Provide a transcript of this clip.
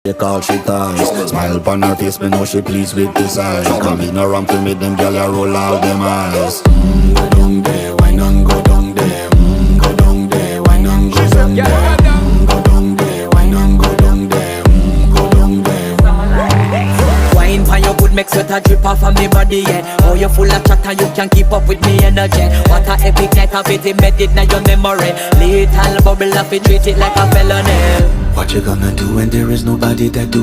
They call she ties. Smile upon her face, me know she pleased with this eyes. Come in around to me, them gyal a roll out them eyes. Go down there, why not go down there? Go down there, why not go down there? Go down there, why not go down there? Go down there. Wine pan your good, make sweat a drip off of me body, yeah. Oh, you full of chatter, you can keep up with me energy. What a epic night of it, embedded in your memory. Little bubble up, it treat it like a felony. What you gonna do when there is nobody that do